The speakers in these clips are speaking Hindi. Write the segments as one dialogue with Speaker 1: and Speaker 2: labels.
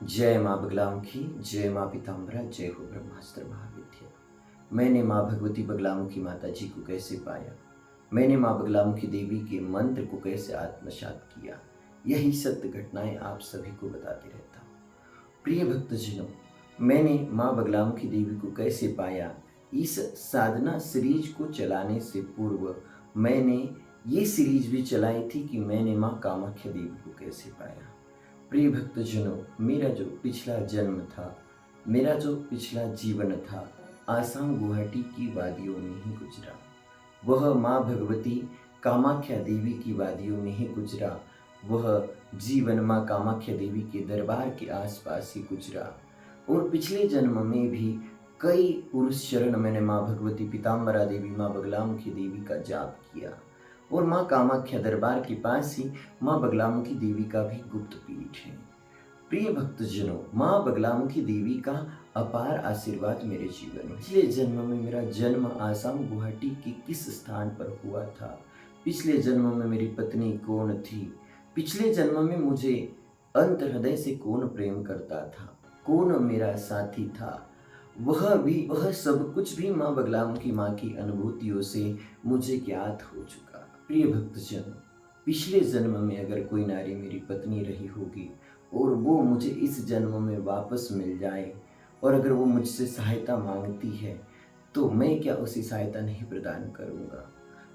Speaker 1: जय माँ बगलामुखी, जय माँ पीताम्बरा, जय हो ब्रह्मास्त्र महाविद्या। मैंने माँ भगवती बगलामुखी माता जी को कैसे पाया, मैंने माँ बगलामुखी देवी के मंत्र को कैसे आत्मसात किया, यही सत्य घटनाएं आप सभी को बताते रहता हूँ। प्रिय भक्तजनों, मैंने माँ बगलामुखी देवी को कैसे पाया, इस साधना सीरीज को चलाने से पूर्व मैंने ये सीरीज भी चलाई थी कि मैंने माँ कामाख्या देवी को कैसे पाया। प्रिय भक्तजनों, मेरा जो पिछला जन्म था, मेरा जो पिछला जीवन था, आसाम गुवाहाटी की वादियों में ही गुजरा। वह माँ भगवती कामाख्या देवी की वादियों में ही गुजरा। वह जीवन माँ कामाख्या देवी के दरबार के आसपास ही गुजरा। और पिछले जन्म में भी कई पुरुष शरण मैंने माँ भगवती पीताम्बरा देवी, माँ बगलामुखी देवी का जाप किया। और माँ कामाख्या दरबार के पास ही माँ बगलामुखी देवी का भी गुप्त पीठ है। प्रिय भक्तजनों, माँ बगलामुखी देवी का अपार आशीर्वाद मेरे जीवन में। पिछले जन्म में मेरा जन्म आसाम गुवाहाटी के किस स्थान पर हुआ था, पिछले जन्म में मेरी पत्नी कौन थी, पिछले जन्म में मुझे अंत हृदय से कौन प्रेम करता था, कौन मेरा साथी था, वह सब कुछ भी माँ बगलामुखी माँ की अनुभूतियों से मुझे ज्ञात हो चुका। प्रिय भक्तजन, पिछले जन्म में अगर कोई नारी मेरी पत्नी रही होगी और वो मुझे इस जन्म में वापस मिल जाए और अगर वो मुझसे सहायता मांगती है तो मैं क्या उसे सहायता नहीं प्रदान करूँगा।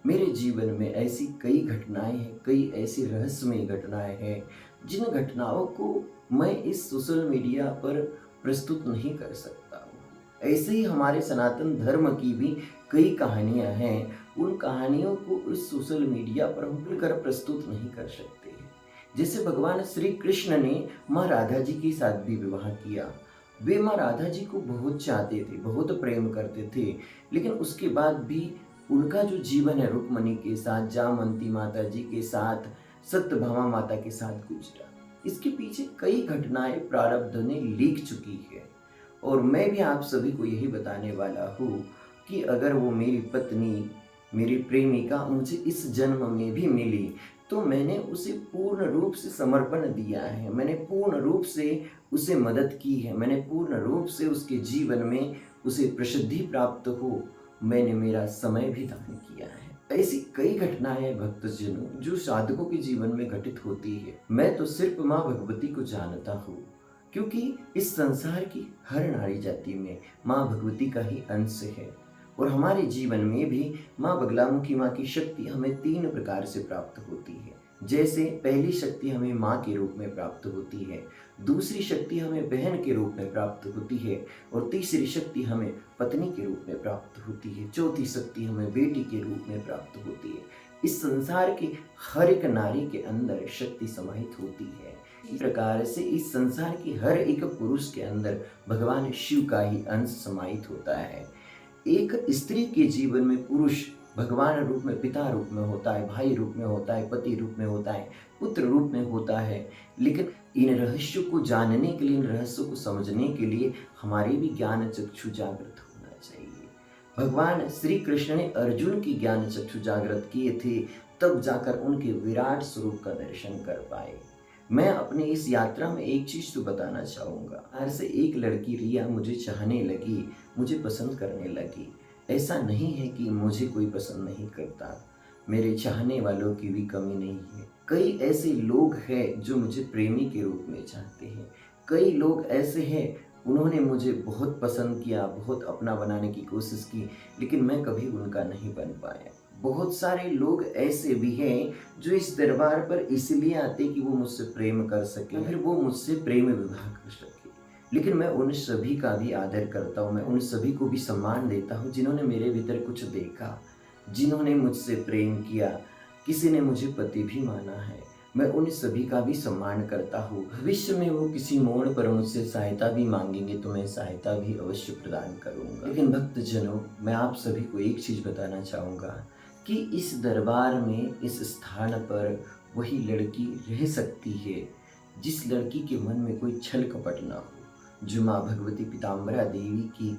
Speaker 1: मेरे जीवन में ऐसी कई घटनाएं हैं, कई ऐसी रहस्यमय घटनाएं हैं जिन घटनाओं को मैं इस सोशल मीडिया पर प्रस्तुत नहीं कर सकता हूँ। ऐसे ही हमारे सनातन धर्म की भी कई कहानियाँ हैं, उन कहानियों को इस सोशल मीडिया पर हम खुलकर प्रस्तुत नहीं कर सकते हैं। जैसे भगवान श्री कृष्ण ने माँ राधा जी के साथ भी विवाह किया। वे माँ राधा जी को बहुत चाहते थे, बहुत प्रेम करते थे, लेकिन उसके बाद भी उनका जो जीवन है रुक्मणी के साथ, जामवंती माता जी के साथ, सत्यभामा माता के साथ गुजरा। इसके पीछे कई घटनाएं प्रारब्ध ने लिख चुकी है और मैं भी आप सभी को यही बताने वाला हूँ कि अगर वो मेरी पत्नी, मेरी प्रेमिका मुझे इस जन्म में भी मिली तो मैंने उसे पूर्ण रूप से समर्पण दिया है, मैंने पूर्ण रूप से उसे मदद की है, मैंने पूर्ण रूप से उसके जीवन में उसे प्रसिद्धि प्राप्त हो, मैंने मेरा समय भी दान किया है। ऐसी कई घटनाएं भक्तजनों जो साधकों के जीवन में घटित होती है। मैं तो सिर्फ माँ भगवती को जानता हूँ क्योंकि इस संसार की हर नारी जाति में माँ भगवती का ही अंश है। और हमारे जीवन में भी माँ बगलामुखी माँ की शक्ति हमें 3 प्रकार से प्राप्त होती है। जैसे पहली शक्ति हमें माँ के रूप में प्राप्त होती है, दूसरी शक्ति हमें बहन के रूप में प्राप्त होती है और तीसरी शक्ति हमें पत्नी के रूप में प्राप्त होती है, चौथी शक्ति हमें बेटी के रूप में प्राप्त होती है। इस संसार की हर एक नारी के अंदर शक्ति समाहित होती है। इस प्रकार से इस संसार की हर एक पुरुष के अंदर भगवान शिव का ही अंश समाहित होता है। एक स्त्री के जीवन में पुरुष भगवान रूप में, पिता रूप में होता है, भाई रूप में होता है, पति रूप में होता है, पुत्र रूप में होता है। लेकिन इन रहस्यों को जानने के लिए, इन रहस्यों को समझने के लिए हमारे भी ज्ञान चक्षु जागृत होना चाहिए। भगवान श्री कृष्ण ने अर्जुन की ज्ञान चक्षु जागृत किए थे, तब जाकर उनके विराट स्वरूप का दर्शन कर पाए। मैं अपनी इस यात्रा में एक चीज तो बताना चाहूँगा। हर से एक लड़की रिया मुझे चाहने लगी, मुझे पसंद करने लगी। ऐसा नहीं है कि मुझे कोई पसंद नहीं करता, मेरे चाहने वालों की भी कमी नहीं है। कई ऐसे लोग हैं जो मुझे प्रेमी के रूप में चाहते हैं। कई लोग ऐसे हैं, उन्होंने मुझे बहुत पसंद किया, बहुत अपना बनाने की कोशिश की, लेकिन मैं कभी उनका नहीं बन पाया। बहुत सारे लोग ऐसे भी हैं जो इस दरबार पर इसलिए आते कि वो मुझसे प्रेम कर सके, फिर वो मुझसे प्रेम विवाह कर सके। लेकिन मैं उन सभी का भी आदर करता हूँ, मैं उन सभी को भी सम्मान देता हूँ जिन्होंने मेरे भीतर कुछ देखा, जिन्होंने मुझसे प्रेम किया, किसी ने मुझे पति भी माना है। मैं उन सभी का भी सम्मान करता हूँ। भविष्य में वो किसी मोड़ पर मुझसे सहायता भी मांगेंगे तो मैं सहायता भी अवश्य प्रदान करूँगा। लेकिन भक्तजनों, मैं आप सभी को एक चीज़ बताना चाहूँगा कि इस दरबार में, इस स्थान पर वही लड़की रह सकती है जिस लड़की के मन में कोई छल कपट ना हो, जो माँ भगवती पीताम्बरा देवी की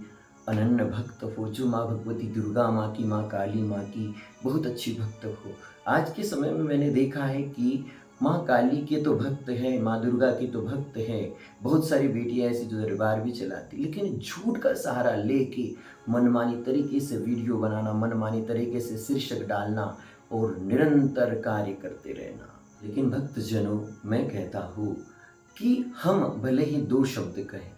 Speaker 1: अनन्य भक्त हो, जो माँ भगवती दुर्गा माँ की, माँ काली माँ की बहुत अच्छी भक्त हो। आज के समय में मैंने देखा है कि माँ काली के तो भक्त हैं, माँ दुर्गा के तो भक्त हैं, बहुत सारी बेटियाँ ऐसी जो दरबार भी चलाती, लेकिन झूठ का सहारा लेके मनमानी तरीके से वीडियो बनाना, मनमानी तरीके से शीर्षक डालना और निरंतर कार्य करते रहना। लेकिन भक्तजनों, मैं कहता हूँ कि हम भले ही 2 शब्द कहें,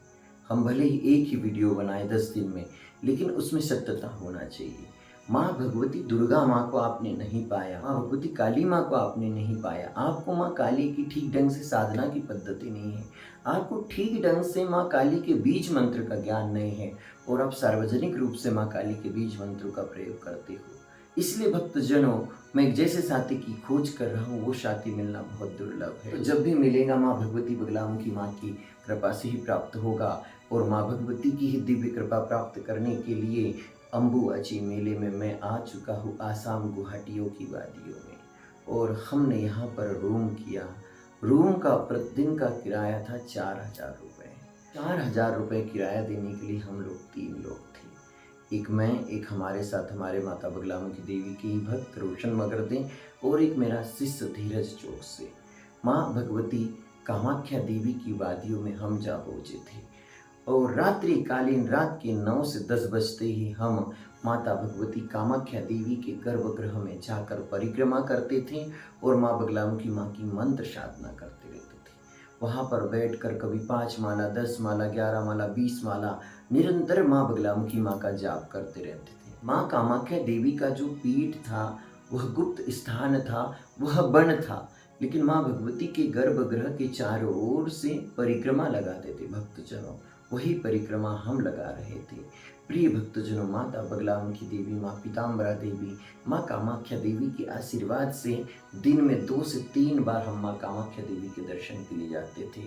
Speaker 1: हम भले ही एक ही वीडियो बनाएं 10 दिन में, लेकिन उसमें सत्यता होना चाहिए। माँ भगवती दुर्गा माँ को आपने नहीं पाया, माँ भगवती काली माँ को आपने नहीं पाया, आपको माँ काली की ठीक ढंग से साधना की पद्धति नहीं है, आपको ठीक ढंग से माँ काली के बीज मंत्र का ज्ञान नहीं है और आप सार्वजनिक रूप से माँ काली के बीज मंत्रों का प्रयोग करते हो। इसलिए भक्तजनों, मैं एक जैसे साथी की खोज कर रहा हूँ, वो साथी मिलना बहुत दुर्लभ है। तो जब भी मिलेगा माँ भगवती बगलामुखी माँ की कृपा से ही प्राप्त होगा और माँ भगवती की ही दिव्य कृपा प्राप्त करने के लिए अम्बुबाची मेले में मैं आ चुका हूँ आसाम गुवाहाटियों की वादियों में। और हमने यहाँ पर रूम किया। रूम का प्रतिदिन का किराया था 4,000 रुपये। 4,000 रुपये किराया देने के लिए हम लोग 3 लोग थे। एक मैं, एक हमारे साथ हमारे माता बगलामुखी देवी की भक्त रोशन मगरदे और एक मेरा शिष्य धीरज चौक से। माँ भगवती कामाख्या देवी की वादियों में हम जा पहुँचे थे और रात्रिकालीन रात के 9 से 10 बजते ही हम माता भगवती कामाख्या देवी के गर्भगृह में जाकर परिक्रमा करते थे और माँ बगलामुखी माँ की मंत्र साधना करते रहते थे। वहाँ पर बैठकर कभी 5 माला, 10 माला, 11 माला, 20 माला निरंतर माँ बगलामुखी माँ का जाप करते रहते थे। माँ कामाख्या देवी का जो पीठ था वह गुप्त स्थान था, वह वन था, लेकिन माँ भगवती के गर्भगृह के चारों ओर से परिक्रमा लगाते थे भक्तजनों। वही परिक्रमा हम लगा रहे थे। प्रिय भक्तजनों, माता बगलामुखी देवी, माँ पीताम्बरा देवी, माँ कामाख्या देवी के आशीर्वाद से दिन में 2 से 3 बार हम माँ कामाख्या देवी के दर्शन के लिए जाते थे।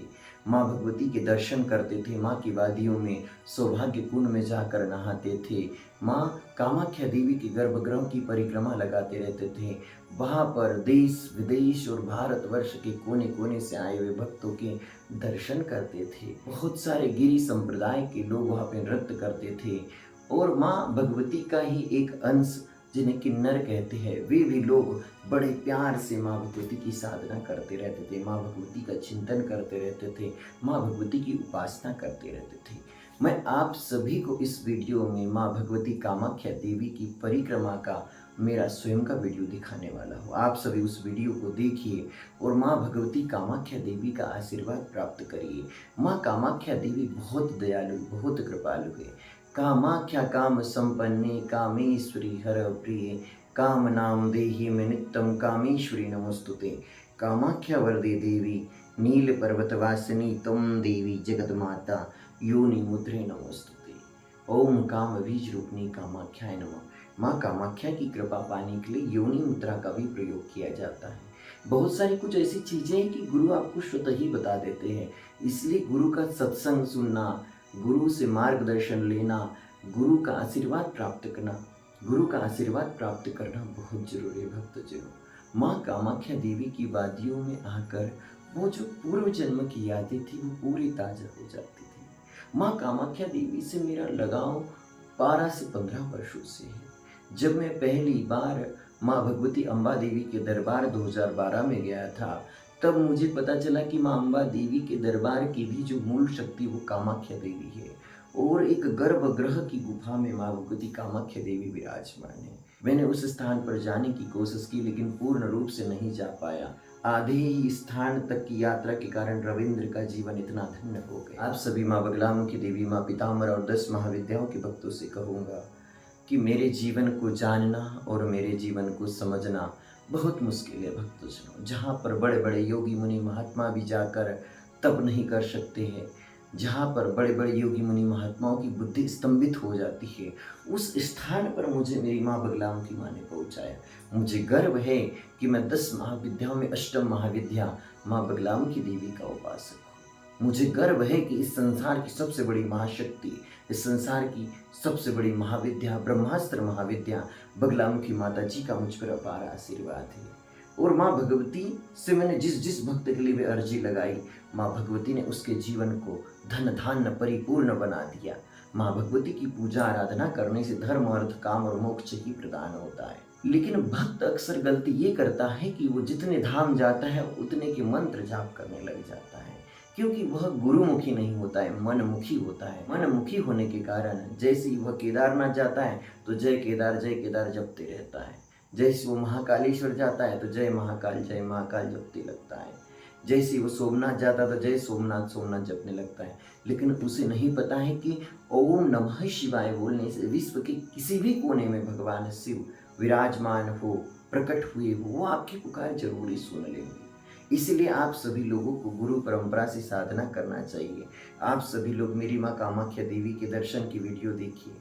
Speaker 1: माँ भगवती के दर्शन करते थे, माँ की वादियों में सौभाग्य कुंड में जाकर नहाते थे, माँ कामाख्या देवी के गर्भगृह की परिक्रमा लगाते रहते थे। वहाँ पर देश विदेश और भारतवर्ष के कोने कोने से आए हुए भक्तों के दर्शन करते थे। बहुत सारे गिरी संप्रदाय के लोग वहाँ पे नृत्य करते थे और माँ भगवती का ही एक अंश, जिन्हें किन्नर कहते हैं, वे भी लोग बड़े प्यार से माँ भगवती की साधना करते रहते थे, माँ भगवती का चिंतन करते रहते थे, माँ भगवती की उपासना करते रहते थे। मैं आप सभी को इस वीडियो में माँ भगवती कामाख्या देवी की परिक्रमा का मेरा स्वयं का वीडियो दिखाने वाला हूँ। आप सभी उस वीडियो को देखिए और माँ भगवती कामाख्या देवी का आशीर्वाद प्राप्त करिए। माँ कामाख्या देवी बहुत दयालु, बहुत कृपालु है। कामाख्या काम संपन्ने कामेश्वरी हर प्रिय, काम नाम देहि में नित्यम कामेश्वरी नमोस्तुते। कामाख्या वरदे देवी नील पर्वतवासिनी तुम देवी जगत माता योनि मुद्रे नमोस्तुते। ओम काम बीज रूपनी कामाख्याय नमः। माँ कामाख्या की कृपा पाने के लिए योनि मुद्रा का भी प्रयोग किया जाता है। बहुत सारी कुछ ऐसी चीजें हैं कि गुरु आपको स्वतः ही बता देते हैं, इसलिए गुरु का सत्संग सुनना, गुरु से मार्गदर्शन लेना, गुरु का आशीर्वाद प्राप्त करना, गुरु का आशीर्वाद प्राप्त करना बहुत जरूरी है भक्तजनों। माँ कामाख्या देवी की वादियों में आकर वो जो पूर्व जन्म की यादें थी वो पूरी ताजा हो जाती थी। माँ कामाख्या देवी से मेरा लगाव 12 से 15 वर्षों से है। जब मैं पहली बार माँ भगवती अम्बा देवी के दरबार 2012 में गया था, तब मुझे पता चला कि माँ अम्बा देवी के दरबार की भी जो मूल शक्ति वो कामाख्या देवी है और एक गर्भगृह की गुफा में माँ भगवती कामाख्या देवी विराजमान है। मैंने उस स्थान पर जाने की कोशिश की, लेकिन पूर्ण रूप से नहीं जा पाया। आधे ही स्थान तक की यात्रा के कारण रविंद्र का जीवन इतना धन्य हो गया। आप सभी माँ बगलामुखी देवी, माँ पीताम्बरा और 10 महाविद्याओं के भक्तों से कहूँगा कि मेरे जीवन को जानना और मेरे जीवन को समझना बहुत मुश्किल है भक्तजनों। जहाँ पर बड़े बड़े योगी मुनि महात्मा भी जाकर तप नहीं कर सकते हैं, जहाँ पर बड़े बड़े योगी मुनि महात्माओं की बुद्धि स्तंभित हो जाती है, उस स्थान पर मुझे मेरी माँ बगलामुखी माँ ने पहुँचाया। मुझे गर्व है कि मैं 10 महाविद्याओं में अष्टम महाविद्या माँ बगलामुखी देवी का उपासक हूँ। मुझे गर्व है कि इस संसार की सबसे बड़ी महाशक्ति, इस संसार की सबसे बड़ी महाविद्या, ब्रह्मास्त्र महाविद्या बगलामुखी माता जी का मुझ पर अपार आशीर्वाद है। और माँ भगवती से मैंने जिस जिस भक्त के लिए अर्जी लगाई, माँ भगवती ने उसके जीवन को धन धान्य परिपूर्ण बना दिया। माँ भगवती की पूजा आराधना करने से धर्म, अर्थ, काम और मोक्ष ही प्रदान होता है। लेकिन भक्त अक्सर गलती ये करता है कि वो जितने धाम जाता है उतने के मंत्र जाप करने लग जाता है, क्योंकि वह गुरुमुखी नहीं होता है, मनमुखी होता है। मनमुखी होने के कारण जैसे ही वह केदारनाथ जाता है तो जय केदार जपते रहता है। जैसे वो महाकालेश्वर जाता है तो जय महाकाल जपते लगता है। जैसे वो सोमनाथ जाता है तो जय सोमनाथ जपने लगता है। लेकिन उसे नहीं पता है कि ओम नमः शिवाय बोलने से विश्व के किसी भी कोने में भगवान शिव विराजमान हो, प्रकट हुए हो, वो आपकी पुकार जरूर ही सुन लेंगे। इसलिए आप सभी लोगों को गुरु परंपरा से साधना करना चाहिए। आप सभी लोग मेरी माँ कामाख्या देवी के दर्शन की वीडियो देखिए।